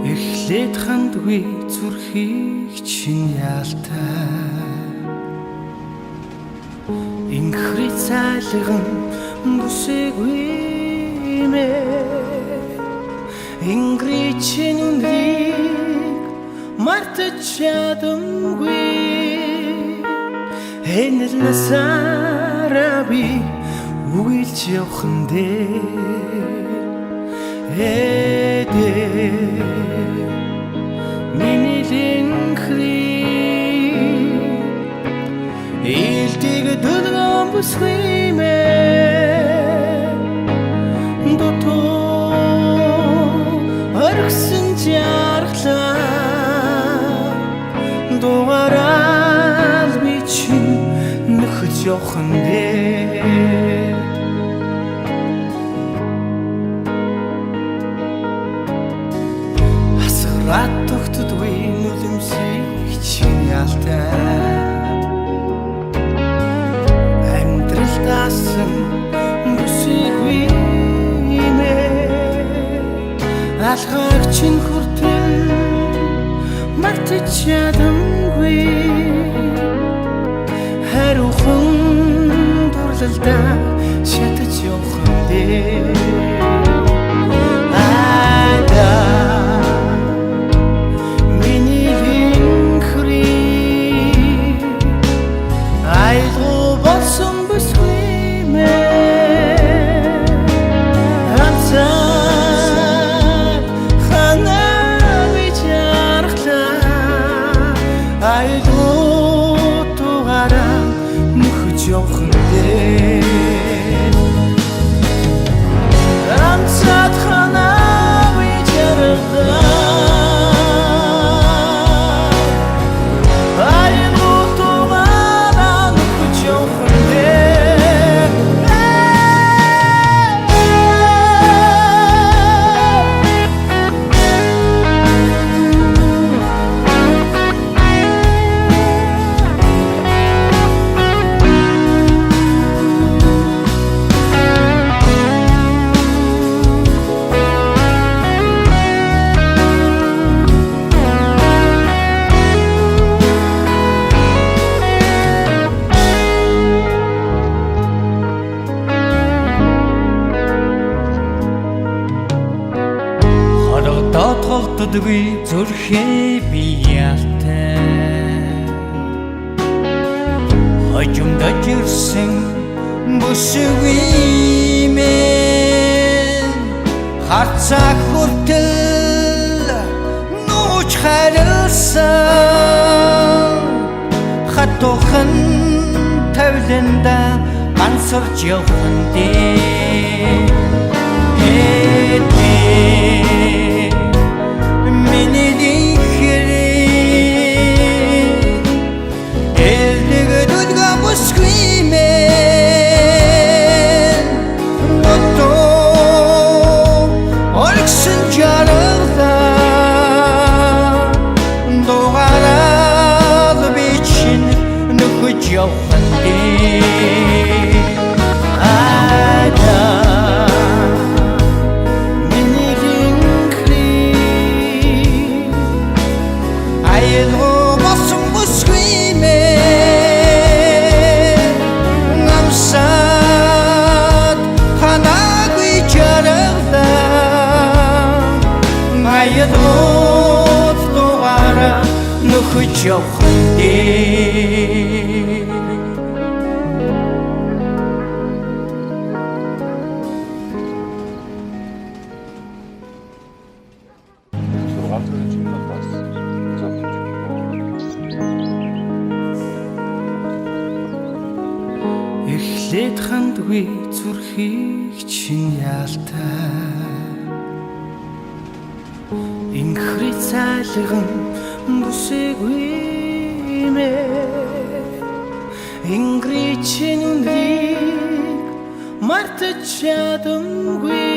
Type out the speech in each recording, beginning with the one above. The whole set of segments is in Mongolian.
Эхлээд хандгүй зүрхийг чинь яалтай Инхри цайлган бүсэггүй мэ Ингри чинь үнрийг мартаж чадамгүй Энэл насаараа би үгэлж явхан дээр миний линхри илтиг дулган бүсгүй мэ дотоо оргсон жаргалаа дугараад би чинь нөхөж явхан дээр Рад тогтдгүй нүлэмсийг чинь ялтай Амьдрал даасан бүсэггүй мэ Алхаг чинь хүртэл мартаж чадамгүй Хариухан дурлалдаа шатаж явхан дээр Явхан дээр амцад ханаа вичэрдэ айгуутугаараа нөхөж явхан дээр Тогтдгүй зүрхээ би ялтай Хожимдож ирсэн бүсгүй мэн Харцаа хүртэл нууж харилсан Хатуухан тавиланда ганцарч явхан дээр Явхан дээр ада миний линхри айлгоо босон бүсгүй мэ намсад ханаагүй жаргалаа айлгоо дугаараа нөхөж явхан дээр Эхлээд хандгүй зүрхийг чинь яалтай Инхри цайлган бүсэггүй мэ Ингри чинь үнрийг мартаж чадамгүй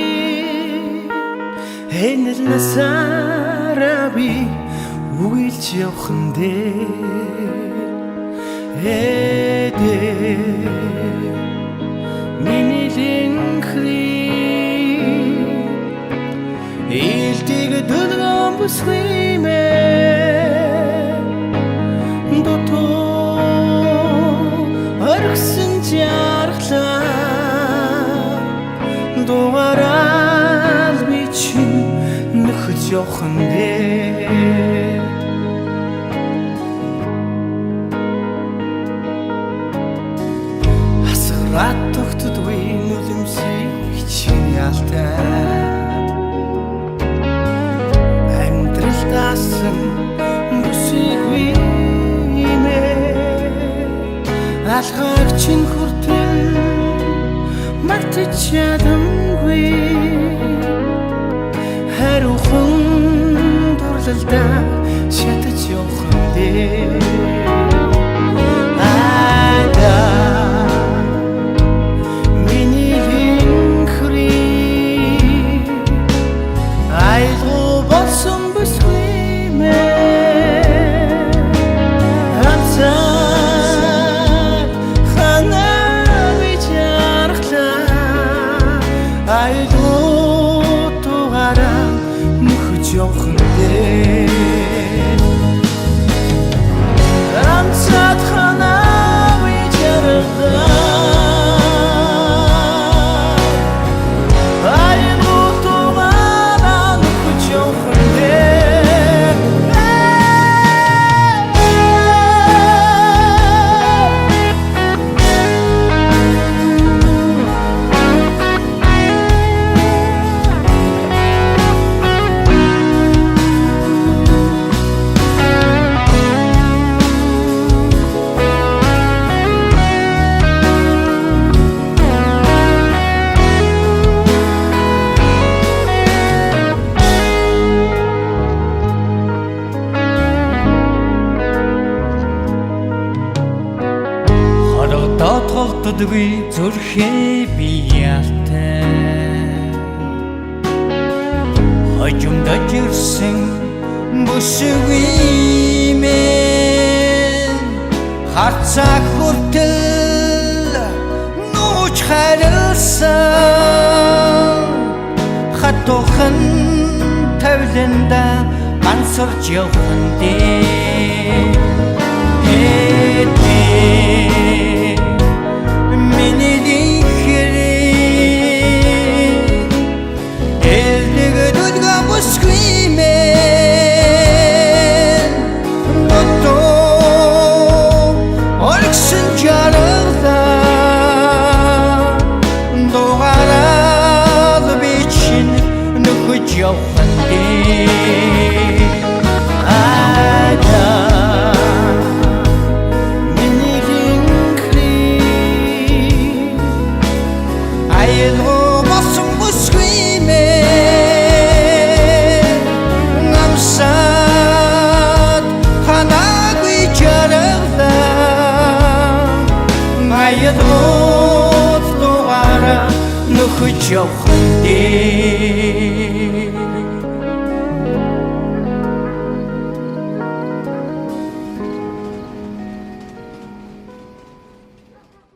Энэл насаараа би үгэлж явхан дээр жоохон дээ асгараад тогтдгүй нүлэмсийг чинь ялтай амьдрал даасан бүсгүй алхаг чинь хүртэл мартаж чадамгүй хариухан дурлалдаа шатаж явах дээ Тогтдгүй зүрхээ би ялтай хожимдож ирсэн бүсгүй мэн харцаа хүртэл нууж харилсан хатуухан тавланда ансарч явхан дээ явах дээ